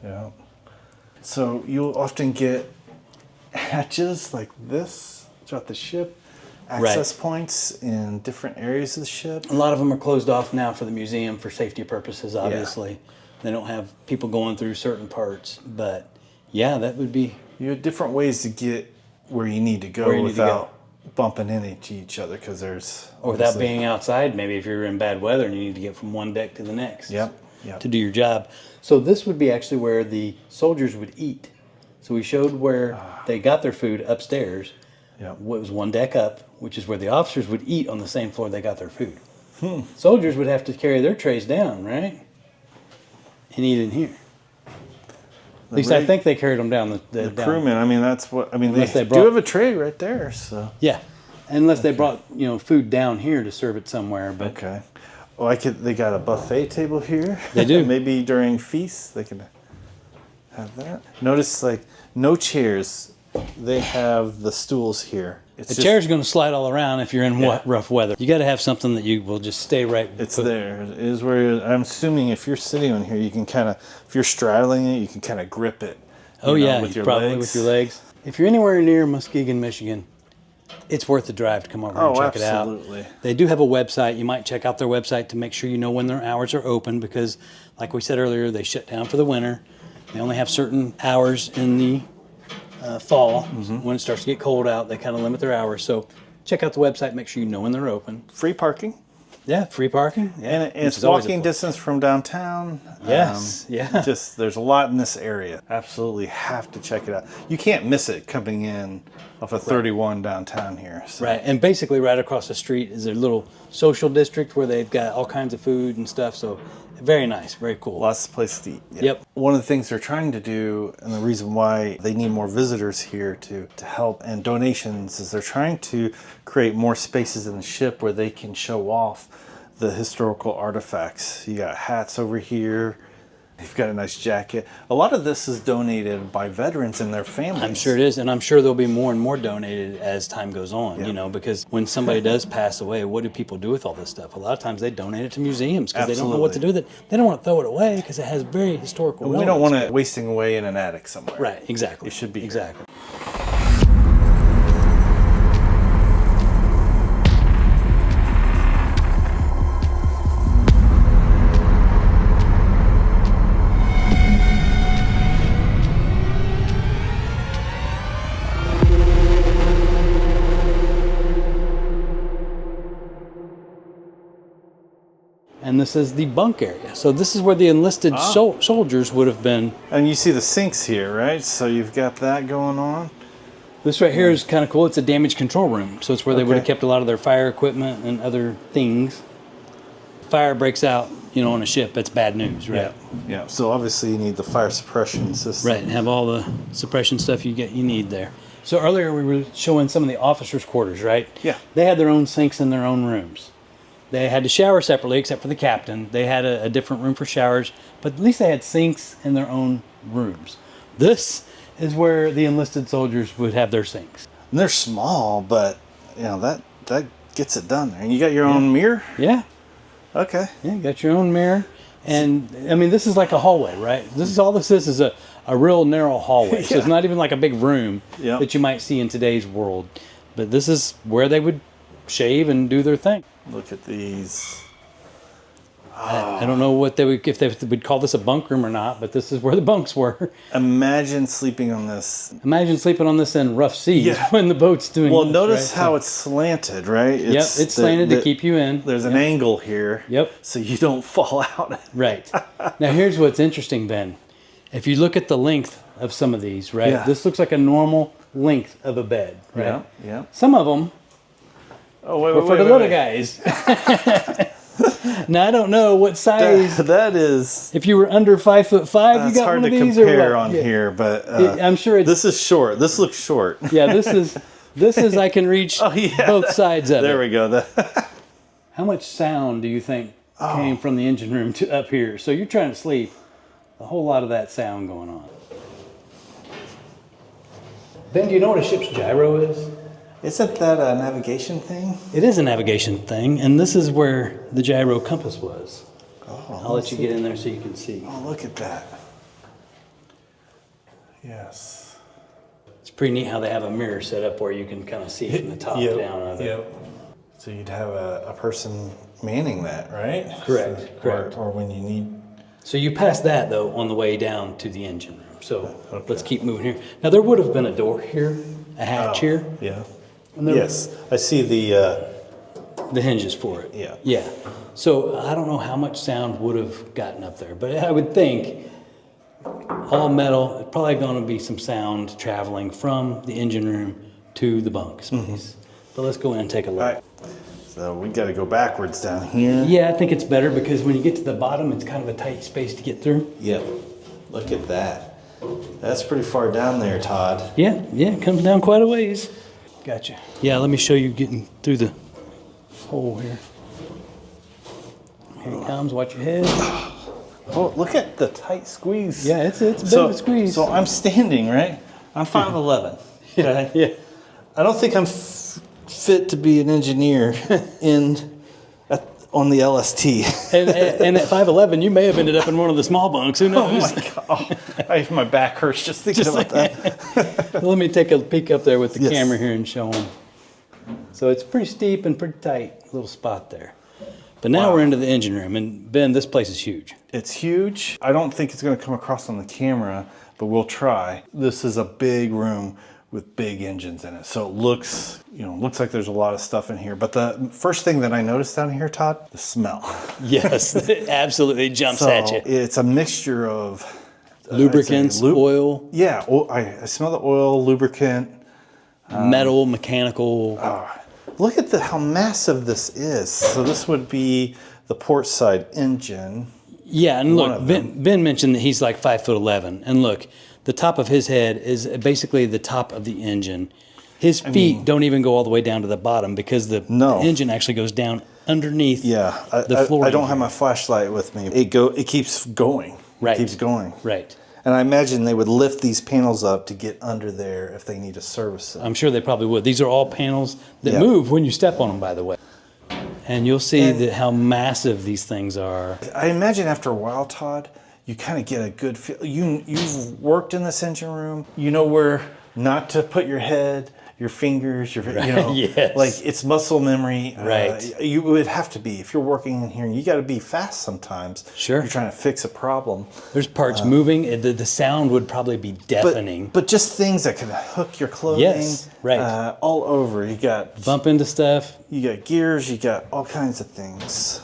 Speaker 1: Yeah. So you'll often get hatches like this throughout the ship. Access points in different areas of the ship.
Speaker 2: A lot of them are closed off now for the museum for safety purposes, obviously. Yeah. They don't have people going through certain parts, but yeah, that would be...
Speaker 1: You have different ways to get where you need to go without bumping into each other, because there's...
Speaker 2: Or without being outside, maybe if you're in bad weather and you need to get from one deck to the next to do your job. So this would be actually where the soldiers would eat. So we showed where they got their food upstairs.
Speaker 1: Yep.
Speaker 2: It was one deck up, which is where the officers would eat on the same floor they got their food. Soldiers would have to carry their trays down, right? And eat in here. At least I think they carried them down the
Speaker 1: crewmen. I mean, that's what I mean. They do have a tray right there, so
Speaker 2: yeah. Unless they brought food down here to serve it somewhere, but
Speaker 1: okay. Well, they got a buffet table here.
Speaker 2: They do.
Speaker 1: Maybe during feasts they can have that. Notice like no chairs. They have the stools here.
Speaker 2: The chair's going to slide all around if you're in rough weather. You got to have something that you will just stay right.
Speaker 1: It's there. It is where I'm assuming if you're sitting on here, you can kind of, if you're straddling it, you can kind of grip it.
Speaker 2: With your legs. If you're anywhere near Muskegon, Michigan, it's worth the drive to come over and check it out.
Speaker 1: Absolutely.
Speaker 2: They do have a website. You might check out their website to make sure you know when their hours are open, because, like we said earlier, they shut down for the winter. They only have certain hours in the fall. When it starts to get cold out, they kind of limit their hours. So check out the website, make sure you know when they're open.
Speaker 1: Free parking.
Speaker 2: Yeah, free parking. Yeah.
Speaker 1: And it's walking distance from downtown.
Speaker 2: Yes, yeah.
Speaker 1: Just there's a lot in this area. Absolutely have to check it out. You can't miss it coming in off of 31 downtown here. So.
Speaker 2: Right, and basically right across the street is a little social district where they've got all kinds of food and stuff. So very nice, very cool.
Speaker 1: Lots of places to eat. Yeah.
Speaker 2: Yep.
Speaker 1: One of the things they're trying to do, and the reason why they need more visitors here to help and donations, is they're trying to create more spaces in the ship where they can show off the historical artifacts. You got hats over here. You've got a nice jacket. A lot of this is donated by veterans and their families.
Speaker 2: I'm sure it is, and I'm sure there'll be more and more donated as time goes on, you know, because when somebody does pass away, what do people do with all this stuff? A lot of times they donate it to museums because they don't know what to do with it. They don't want to throw it away because it has very historical relevance.
Speaker 1: We don't want it wasting away in an attic somewhere.
Speaker 2: Right, exactly.
Speaker 1: It should be
Speaker 2: exactly. And this is the bunk area. So this is where the enlisted soldiers would have been.
Speaker 1: And you see the sinks here, right? So you've got that going on.
Speaker 2: This right here is kind of cool. It's a damage control room. So it's where they would have kept a lot of their fire equipment and other things. Fire breaks out, you know, on a ship, that's bad news, right?
Speaker 1: Yeah. So obviously you need the fire suppression system.
Speaker 2: Right, and have all the suppression stuff you need there. So earlier we were showing some of the officers' quarters, right?
Speaker 1: Yeah.
Speaker 2: They had their own sinks in their own rooms. They had to shower separately, except for the captain. They had a different room for showers, but at least they had sinks in their own rooms. This is where the enlisted soldiers would have their sinks.
Speaker 1: And they're small, but you know that gets it done. And you got your own mirror?
Speaker 2: Yeah.
Speaker 1: Okay.
Speaker 2: Yeah, you got your own mirror. And I mean, this is like a hallway, right? This is all this is a real narrow hallway. So it's not even like a big room that you might see in today's world. But this is where they would shave and do their thing.
Speaker 1: Look at these.
Speaker 2: I don't know what if they would call this a bunk room or not, but this is where the bunks were.
Speaker 1: Imagine sleeping on this.
Speaker 2: Imagine sleeping on this in rough seas when the boat's doing
Speaker 1: Well,
Speaker 2: this,
Speaker 1: notice
Speaker 2: right?
Speaker 1: how it's slanted, right?
Speaker 2: It's slanted to keep you in.
Speaker 1: There's an angle here.
Speaker 2: Yep.
Speaker 1: So you don't fall out.
Speaker 2: Right. Now here's what's interesting, Ben. If you look at the length of some of these, right?
Speaker 1: Yeah.
Speaker 2: This looks like a normal length of a bed, right?
Speaker 1: Yeah.
Speaker 2: Some of them
Speaker 1: were
Speaker 2: for the little guys. Now I don't know what size.
Speaker 1: That is.
Speaker 2: If you were under 5'5", you got one of these.
Speaker 1: It's hard to compare on here, but
Speaker 2: I'm sure
Speaker 1: this is short. This looks short.
Speaker 2: Yeah, this is I can reach both sides of it.
Speaker 1: There we go.
Speaker 2: How much sound do you think came from the engine room to up here? So you're trying to sleep, a whole lot of that sound going on. Ben, do you know what a ship's gyro is?
Speaker 1: Isn't that a navigation thing?
Speaker 2: It is a navigation thing, and this is where the gyro compass was. I'll let you get in there so you can see.
Speaker 1: Oh, look at that. Yes.
Speaker 2: It's pretty neat how they have a mirror set up where you can kind of see from the top down of it.
Speaker 1: Yep. So you'd have a person manning that, right?
Speaker 2: Correct. Correct.
Speaker 1: Or when you need.
Speaker 2: So you pass that, though, on the way down to the engine room. So let's keep moving here. Now, there would have been a door here, a hatch here.
Speaker 1: Yeah. Yes, I see
Speaker 2: the hinges for it.
Speaker 1: Yeah.
Speaker 2: Yeah. So I don't know how much sound would have gotten up there, but I would think all metal, it's probably going to be some sound traveling from the engine room to the bunk space. But let's go in and take a look.
Speaker 1: All right. So we got to go backwards down here.
Speaker 2: Yeah, I think it's better because when you get to the bottom, it's kind of a tight space to get through.
Speaker 1: Yep. Look at that. That's pretty far down there, Todd.
Speaker 2: Yeah, it comes down quite a ways. Gotcha. Yeah, let me show you getting through the hole here. Here it comes, watch your head.
Speaker 1: Oh, look at the tight squeeze.
Speaker 2: Yeah, it's a bit of a squeeze.
Speaker 1: So I'm standing, right? I'm 5'11". Okay?
Speaker 2: Yeah.
Speaker 1: I don't think I'm fit to be an engineer on the LST.
Speaker 2: and at 5'11", you may have ended up in one of the small bunks. Who knows?
Speaker 1: Oh my God. My back hurts just thinking about that.
Speaker 2: Let me take a peek up there with the camera here and show them. So it's pretty steep and pretty tight little spot there. But now we're into the engine room, and Ben, this place is huge.
Speaker 1: It's huge. I don't think it's going to come across on the camera, but we'll try. This is a big room with big engines in it. So it looks, looks like there's a lot of stuff in here. But the first thing that I noticed down here, Todd, the smell.
Speaker 2: Yes, it absolutely jumps at you.
Speaker 1: It's a mixture of
Speaker 2: lubricants, oil.
Speaker 1: Yeah, I smell the oil, lubricant.
Speaker 2: Metal, mechanical.
Speaker 1: Look at how massive this is. So this would be the port side engine.
Speaker 2: Yeah, and look, Ben mentioned that he's like 5'11", and look, the top of his head is basically the top of the engine. His feet don't even go all the way down to the bottom because the engine actually goes down underneath the floor.
Speaker 1: I don't have my flashlight with me. It keeps going.
Speaker 2: Right.
Speaker 1: It keeps going.
Speaker 2: Right.
Speaker 1: And I imagine they would lift these panels up to get under there if they need to service it.
Speaker 2: I'm sure they probably would. These are all panels that move when you step on them, by the way. And you'll see how massive these things are.
Speaker 1: I imagine after a while, Todd, you kind of get a good feel. You've worked in this engine room. You know where not to put your head, your fingers,
Speaker 2: Yes.
Speaker 1: like it's muscle memory.
Speaker 2: Right.
Speaker 1: You would have to be, if you're working in here, you got to be fast sometimes.
Speaker 2: Sure.
Speaker 1: You're trying to fix a problem.
Speaker 2: There's parts moving. The sound would probably be deafening.
Speaker 1: But just things that can hook your clothing.
Speaker 2: Yes, right.
Speaker 1: All over. You got
Speaker 2: bump into stuff.
Speaker 1: You got gears. You got all kinds of things.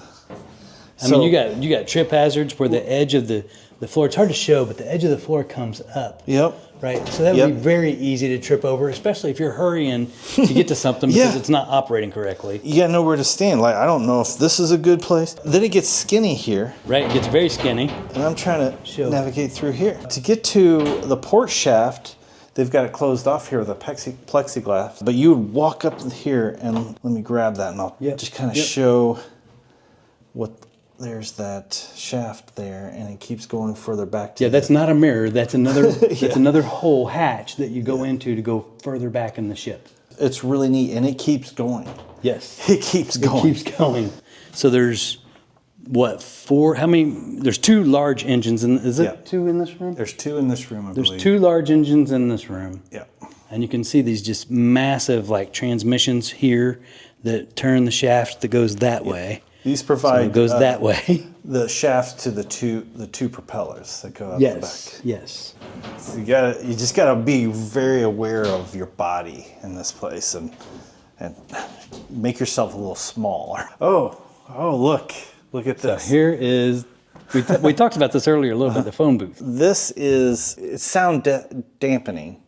Speaker 2: I mean, you got trip hazards where the edge of the floor, it's hard to show, but the edge of the floor comes up.
Speaker 1: Yep.
Speaker 2: Right. So that would be very easy to trip over, especially if you're hurrying to get to something because it's not operating correctly.
Speaker 1: You got nowhere to stand. Like, I don't know if this is a good place. Then it gets skinny here.
Speaker 2: Right. It gets very skinny.
Speaker 1: And I'm trying to navigate through here. To get to the port shaft, they've got it closed off here with a plexiglass. But you would walk up here and let me grab that and I'll just kind of show what. There's that shaft there, and it keeps going further back to
Speaker 2: that's not a mirror. That's another that's another whole hatch that you go into to go further back in the ship.
Speaker 1: It's really neat, and it keeps going.
Speaker 2: Yes.
Speaker 1: It keeps going.
Speaker 2: It keeps going. So there's, four? How many? There's two large engines. Is it two in this room?
Speaker 1: There's two in this room, I believe.
Speaker 2: There's two large engines in this room.
Speaker 1: Yeah.
Speaker 2: And you can see these just massive, transmissions here that turn the shaft that goes that way.
Speaker 1: These provide.
Speaker 2: So it goes that way.
Speaker 1: The shaft to the two propellers that go out the back.
Speaker 2: Yes.
Speaker 1: So you just gotta be very aware of your body in this place and make yourself a little smaller. Oh, look at this.
Speaker 2: So here is. We talked about this earlier a little bit. The phone booth.
Speaker 1: It's sound dampening.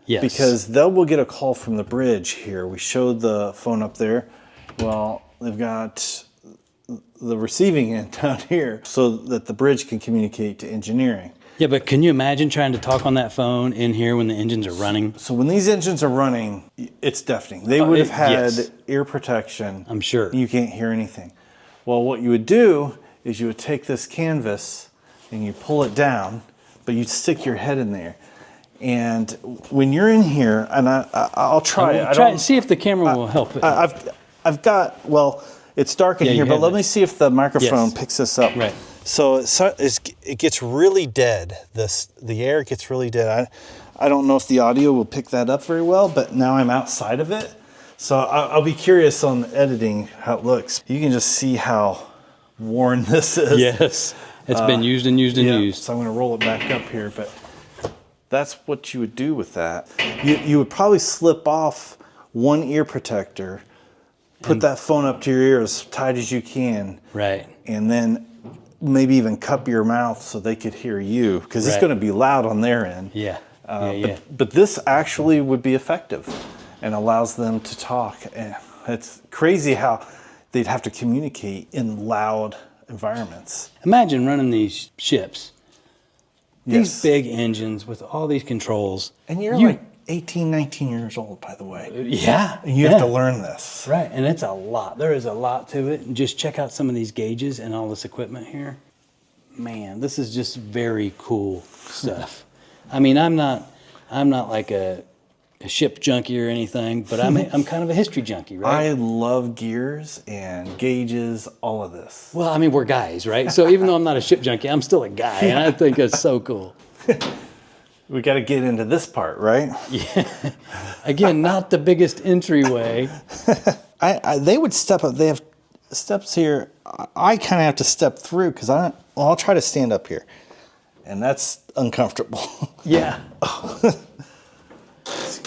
Speaker 2: Yes.
Speaker 1: Because we'll get a call from the bridge here. We showed the phone up there. Well, they've got the receiving end down here so that the bridge can communicate to engineering.
Speaker 2: Yeah, but can you imagine trying to talk on that phone in here when the engines are running?
Speaker 1: So when these engines are running, it's deafening. They would have had ear protection.
Speaker 2: I'm sure.
Speaker 1: You can't hear anything. Well, what you would do is you would take this canvas and you pull it down, but you stick your head in there. And when you're in here, and I'll try it.
Speaker 2: Try it. See if the camera will help it.
Speaker 1: I've got, it's dark in here, but let me see if the microphone picks this up.
Speaker 2: Right.
Speaker 1: So it gets really dead. The air gets really dead. I don't know if the audio will pick that up very well, but now I'm outside of it. So I'll be curious on the editing how it looks. You can just see how worn this is.
Speaker 2: Yes. It's been used and used and used.
Speaker 1: So I'm going to roll it back up here, but that's what you would do with that. You would probably slip off one ear protector, put that phone up to your ear as tight as you can.
Speaker 2: Right.
Speaker 1: And then maybe even cup your mouth so they could hear you, because it's going to be loud on their end.
Speaker 2: Yeah.
Speaker 1: But this actually would be effective and allows them to talk. And it's crazy how they'd have to communicate in loud environments.
Speaker 2: Imagine running these ships. These big engines with all these controls.
Speaker 1: And you're like 18, 19 years old, by the way.
Speaker 2: Yeah.
Speaker 1: And you have to learn this.
Speaker 2: Right. And it's a lot. There is a lot to it. And just check out some of these gauges and all this equipment here. Man, this is just very cool stuff. I mean, I'm not like a ship junkie or anything, but I'm kind of a history junkie, right?
Speaker 1: I love gears and gauges, all of this.
Speaker 2: Well, I mean, we're guys, right? So even though I'm not a ship junkie, I'm still a guy, and I think it's so cool.
Speaker 1: We got to get into this part, right?
Speaker 2: Yeah. Again, not the biggest entryway.
Speaker 1: They would step up. They have steps here. I kind of have to step through because I'll try to stand up here, and that's uncomfortable.
Speaker 2: Yeah.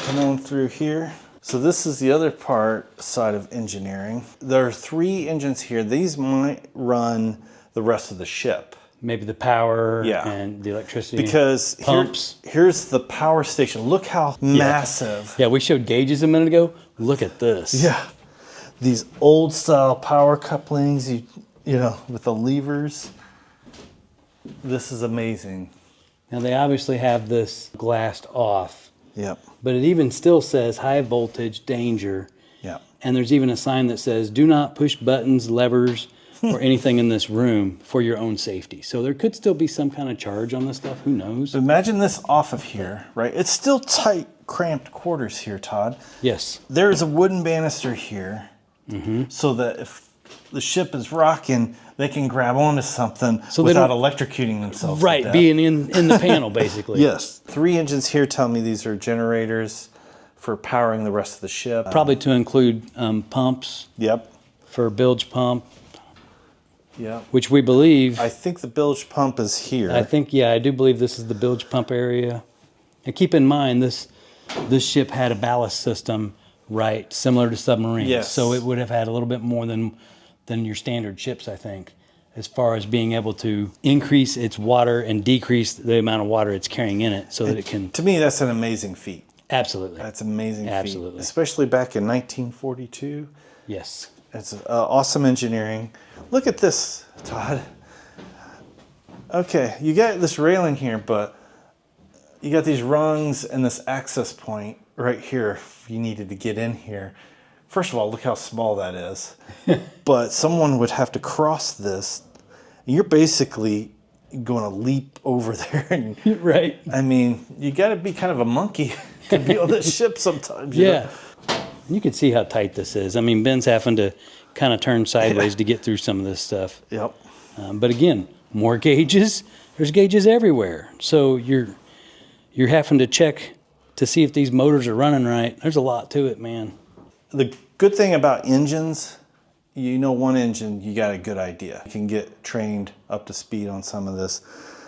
Speaker 1: Come on through here. So this is the other side of engineering. There are 3 engines here. These might run the rest of the ship.
Speaker 2: Maybe the power
Speaker 1: Yeah.
Speaker 2: and the electricity.
Speaker 1: Because
Speaker 2: pumps.
Speaker 1: Here's the power station. Look how massive.
Speaker 2: Yeah, we showed gauges a minute ago. Look at this.
Speaker 1: Yeah. These old style power couplings, you know, with the levers. This is amazing.
Speaker 2: Now they obviously have this glassed off.
Speaker 1: Yep.
Speaker 2: But it even still says high voltage danger.
Speaker 1: Yep.
Speaker 2: And there's even a sign that says do not push buttons, levers, or anything in this room for your own safety. So there could still be some kind of charge on this stuff. Who knows?
Speaker 1: Imagine this off of here, right? It's still tight, cramped quarters here, Todd.
Speaker 2: Yes.
Speaker 1: There's a wooden banister here so that if the ship is rocking, they can grab onto something without electrocuting themselves.
Speaker 2: Right,
Speaker 1: to death.
Speaker 2: being in the panel, basically.
Speaker 1: Yes. 3 engines here tell me these are generators for powering the rest of the ship.
Speaker 2: Probably to include pumps.
Speaker 1: Yep.
Speaker 2: For bilge pump.
Speaker 1: Yeah.
Speaker 2: Which we believe.
Speaker 1: I think the bilge pump is here.
Speaker 2: I think, yeah, I do believe this is the bilge pump area. And keep in mind, this ship had a ballast system, right, similar to submarines.
Speaker 1: Yes.
Speaker 2: So it would have had a little bit more than your standard ships, I think, as far as being able to increase its water and decrease the amount of water it's carrying in it so that it can...
Speaker 1: To me, that's an amazing feat.
Speaker 2: Absolutely.
Speaker 1: That's an amazing
Speaker 2: Absolutely.
Speaker 1: feat. Especially back in 1942.
Speaker 2: Yes.
Speaker 1: It's awesome engineering. Look at this, Todd. Okay, you got this railing here, but you got these rungs and this access point right here if you needed to get in here. First of all, look how small that is. But someone would have to cross this. You're basically going to leap over there. And,
Speaker 2: right.
Speaker 1: I mean, you got to be kind of a monkey to be on this ship sometimes. You know?
Speaker 2: You can see how tight this is. I mean, Ben's having to kind of turn sideways to get through some of this stuff.
Speaker 1: Yep.
Speaker 2: But again, more gauges. There's gauges everywhere. So you're having to check to see if these motors are running right. There's a lot to it, man.
Speaker 1: The good thing about engines, you know, one engine, you got a good idea. You can get trained up to speed on some of this.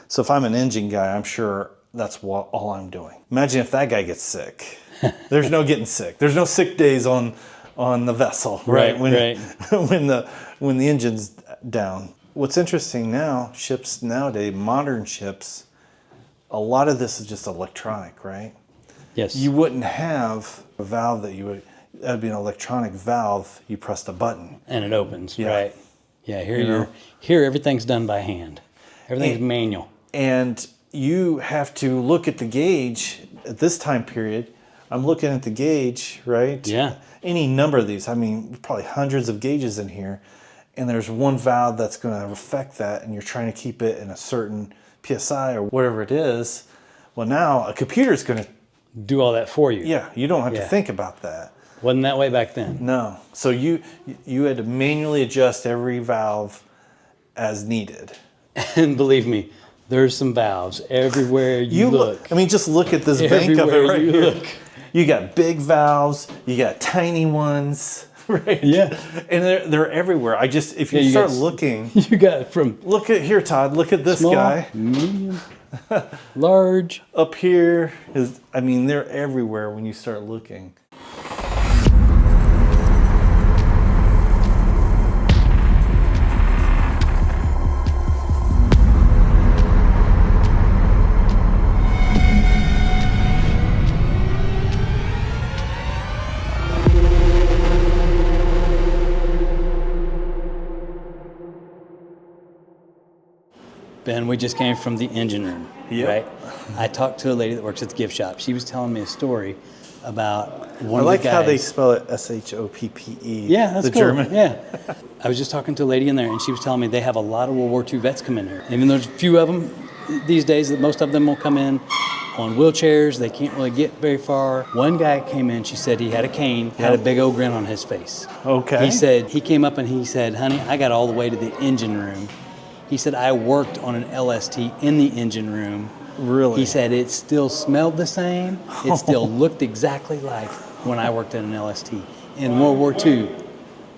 Speaker 1: So if I'm an engine guy, I'm sure that's all I'm doing. Imagine if that guy gets sick. There's no getting sick. There's no sick days on the vessel, right? When the engine's down. What's interesting now, ships nowadays, modern ships, a lot of this is just electronic, right?
Speaker 2: Yes.
Speaker 1: You wouldn't have a valve that'd be an electronic valve. You press the button
Speaker 2: and it opens, right? Yeah, here everything's done by hand. Everything's manual.
Speaker 1: And you have to look at the gauge at this time period. I'm looking at the gauge, right?
Speaker 2: Yeah.
Speaker 1: Any number of these. I mean, probably hundreds of gauges in here. And there's one valve that's going to affect that, and you're trying to keep it in a certain PSI or whatever it is. Well, now a computer's going to
Speaker 2: do all that for you.
Speaker 1: Yeah, you don't have to think about that.
Speaker 2: Wasn't that way back then?
Speaker 1: No. So you had to manually adjust every valve as needed.
Speaker 2: And believe me, there's some valves everywhere you look.
Speaker 1: I mean, just look at this bank of it right here.
Speaker 2: Look.
Speaker 1: You got big valves, you got tiny ones, right?
Speaker 2: Yeah.
Speaker 1: And they're everywhere. If you start looking,
Speaker 2: you got from
Speaker 1: look at here, Todd. Look at this
Speaker 2: small,
Speaker 1: guy.
Speaker 2: Medium, large.
Speaker 1: Up here they're everywhere when you start looking.
Speaker 2: Ben, we just came from the engine room, right? I talked to a lady that works at the gift shop. She was telling me a story about one of the guys.
Speaker 1: I like how they spell it S-H-O-P-P-E.
Speaker 2: Yeah, that's
Speaker 1: the
Speaker 2: cool.
Speaker 1: German.
Speaker 2: Yeah. I was just talking to a lady in there, and she was telling me they have a lot of World War II vets come in there. Even though there's a few of them these days, that most of them will come in on wheelchairs. They can't really get very far. One guy came in, she said he had a cane, had a big old grin on his face.
Speaker 1: Okay.
Speaker 2: He said, he came up and he said, honey, I got all the way to the engine room. He said, I worked on an LST in the engine room.
Speaker 1: Really?
Speaker 2: He said, it still smelled the same. It still looked exactly like when I worked at an LST in World War II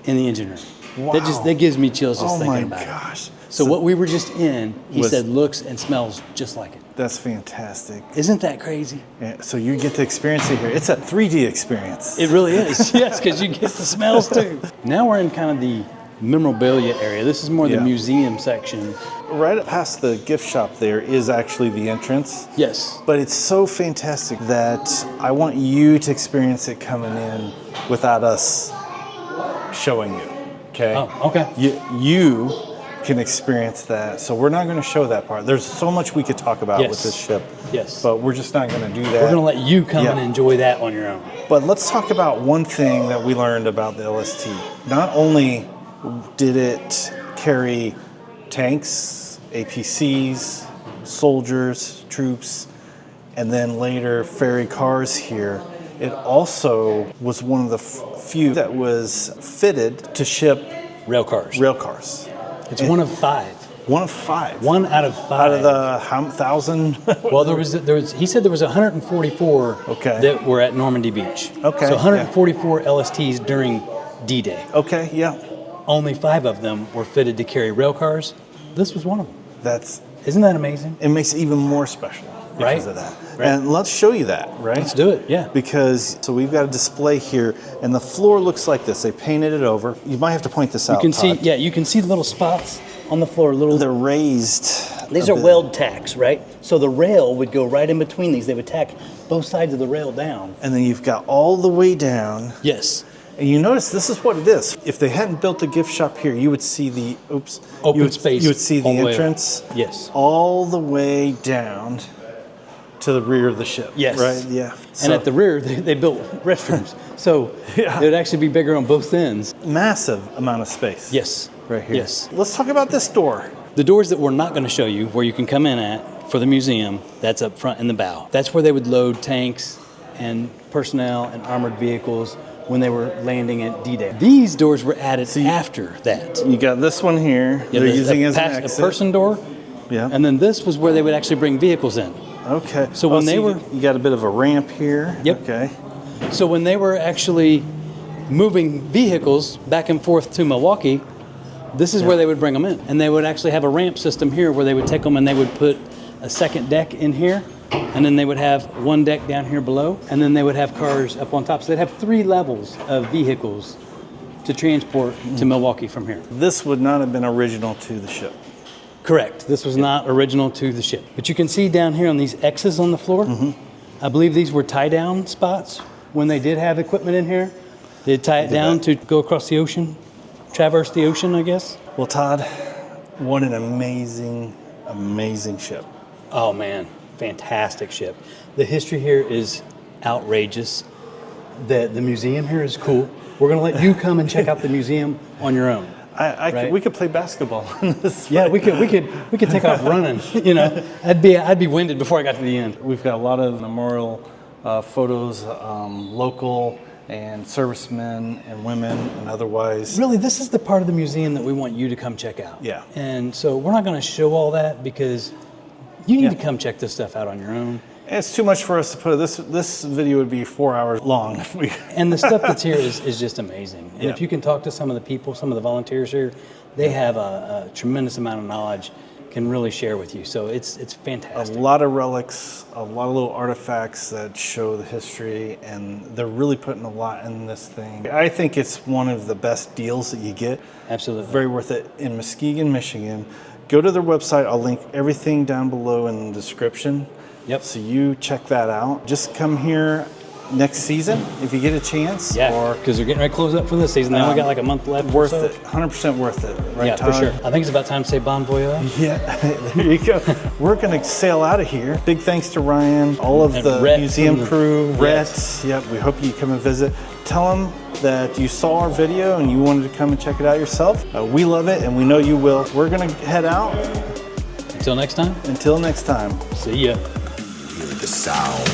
Speaker 2: in the engine room.
Speaker 1: Wow.
Speaker 2: That gives me chills just thinking about it.
Speaker 1: Oh my gosh.
Speaker 2: So what we were just in, he
Speaker 1: Was-
Speaker 2: said looks and smells just like it.
Speaker 1: That's fantastic.
Speaker 2: Isn't that crazy?
Speaker 1: Yeah, so you get to experience it here. It's a 3D experience.
Speaker 2: It really is. Yes, because you get the smells too. Now we're in kind of the memorabilia area. This is more the
Speaker 1: Yeah.
Speaker 2: museum section.
Speaker 1: Right past the gift shop there is actually the entrance.
Speaker 2: Yes.
Speaker 1: But it's so fantastic that I want you to experience it coming in without us showing you. Okay?
Speaker 2: Oh, okay.
Speaker 1: You can experience that. So we're not going to show that part. There's so much we could talk about
Speaker 2: Yes.
Speaker 1: with this ship.
Speaker 2: Yes.
Speaker 1: But we're just not going to do that.
Speaker 2: We're going to let you come
Speaker 1: Yeah.
Speaker 2: and enjoy that on your own.
Speaker 1: But let's talk about one thing that we learned about the LST. Not only did it carry tanks, APCs, soldiers, troops, and then later ferry cars here, it also was one of the few that was fitted to ship
Speaker 2: Rail cars.
Speaker 1: rail cars.
Speaker 2: It's one of 5.
Speaker 1: One of 5.
Speaker 2: One out of 5.
Speaker 1: Out of the 1,000?
Speaker 2: Well, there was. He said there was 144
Speaker 1: Okay.
Speaker 2: that were at Normandy Beach.
Speaker 1: Okay,
Speaker 2: So 144 LSTs during D-Day.
Speaker 1: Okay, yeah.
Speaker 2: Only 5 of them were fitted to carry rail cars. This was one of them. Isn't that amazing?
Speaker 1: It makes it even more special because
Speaker 2: Right.
Speaker 1: of that.
Speaker 2: Right.
Speaker 1: And let's show you that, right?
Speaker 2: Let's do it. Yeah.
Speaker 1: Because, so we've got a display here, and the floor looks like this. They painted it over. You might have to point this out,
Speaker 2: You can see.
Speaker 1: Todd.
Speaker 2: Yeah, you can see little spots on the floor. Little.
Speaker 1: They're raised.
Speaker 2: These
Speaker 1: a
Speaker 2: are
Speaker 1: bit.
Speaker 2: weld tacks, right? So the rail would go right in between these. They would tack both sides of the rail down.
Speaker 1: And then you've got all the way down.
Speaker 2: Yes.
Speaker 1: And you notice this is what it is. If they hadn't built the gift shop here, you would see the,
Speaker 2: Open
Speaker 1: you would,
Speaker 2: space
Speaker 1: You would see the
Speaker 2: all the way up.
Speaker 1: entrance.
Speaker 2: Yes.
Speaker 1: All the way down to the rear of the ship.
Speaker 2: Yes.
Speaker 1: Right? Yeah.
Speaker 2: And at the rear, they built restrooms. So
Speaker 1: Yeah.
Speaker 2: it would actually be bigger on both ends.
Speaker 1: massive amount of space.
Speaker 2: Yes.
Speaker 1: Right here.
Speaker 2: Yes.
Speaker 1: Let's talk about this door.
Speaker 2: The doors that we're not going to show you, where you can come in at for the museum, that's up front in the bow. That's where they would load tanks and personnel and armored vehicles when they were landing at D-Day. These doors were added after that.
Speaker 1: You got this one here.
Speaker 2: Yeah,
Speaker 1: They're
Speaker 2: there's
Speaker 1: using as an
Speaker 2: a
Speaker 1: exit.
Speaker 2: person door,
Speaker 1: Yeah.
Speaker 2: and then this was where they would actually bring vehicles in.
Speaker 1: Okay.
Speaker 2: So when they
Speaker 1: you-
Speaker 2: were-
Speaker 1: you got a bit of a ramp here.
Speaker 2: Yep.
Speaker 1: Okay.
Speaker 2: So when they were actually moving vehicles back and forth to Milwaukee, this is where they would bring them in. And they would actually have a ramp system here where they would take them and they would put a second deck in here. And then they would have one deck down here below. And then they would have cars up on top. So they'd have 3 levels of vehicles to transport to Milwaukee from here.
Speaker 1: This would not have been original to the ship.
Speaker 2: Correct. This was not original to the ship. But you can see down here on these X's on the floor, I believe these were tie-down spots when they did have equipment in here. They'd tie it down to go across the ocean, traverse the ocean, I guess.
Speaker 1: Well, Todd, what an amazing, amazing ship.
Speaker 2: Oh man, fantastic ship. The history here is outrageous. The museum here is cool. We're gonna let you come and check out the museum on your own.
Speaker 1: We could play basketball in this.
Speaker 2: Yeah, we could take off running. You know, I'd be winded before I got to the end.
Speaker 1: We've got a lot of memorial photos, local and servicemen and women and otherwise.
Speaker 2: Really, this is the part of the museum that we want you to come check out.
Speaker 1: Yeah.
Speaker 2: And so we're not going to show all that because you need
Speaker 1: Yeah.
Speaker 2: to come check this stuff out on your own.
Speaker 1: It's too much for us to put. This video would be 4 hours long if we.
Speaker 2: And the stuff that's here is just amazing. And
Speaker 1: Yeah.
Speaker 2: if you can talk to some of the people, some of the volunteers here, they have a tremendous amount of knowledge, can really share with you. So it's
Speaker 1: A
Speaker 2: fantastic.
Speaker 1: lot of relics, a lot of little artifacts that show the history, and they're really putting a lot in this thing. I think it's one of the best deals that you get.
Speaker 2: Absolutely.
Speaker 1: Very worth it. In Muskegon, Michigan. Go to their website. I'll link everything down below in the description.
Speaker 2: Yep.
Speaker 1: So you check that out. Just come here next season if you get a chance.
Speaker 2: Yeah,
Speaker 1: Or
Speaker 2: because they're getting ready to close up for this season. They only got like a month left.
Speaker 1: worth
Speaker 2: or so.
Speaker 1: it. 100% worth it. Right,
Speaker 2: Yeah,
Speaker 1: Todd?
Speaker 2: for sure. I think it's about time to say bon voyage.
Speaker 1: Yeah, there you go. We're going to sail out of here. Big thanks to Ryan, all of
Speaker 2: And
Speaker 1: the
Speaker 2: Rhett
Speaker 1: museum
Speaker 2: from the-
Speaker 1: crew,
Speaker 2: Yes.
Speaker 1: Rhett. Yep, we hope you come and visit. Tell them that you saw our video and you wanted to come and check it out yourself. We love it and we know you will. We're going to head out.
Speaker 2: Until next time,
Speaker 1: Until next time.
Speaker 2: see ya.
Speaker 3: Hear the sound.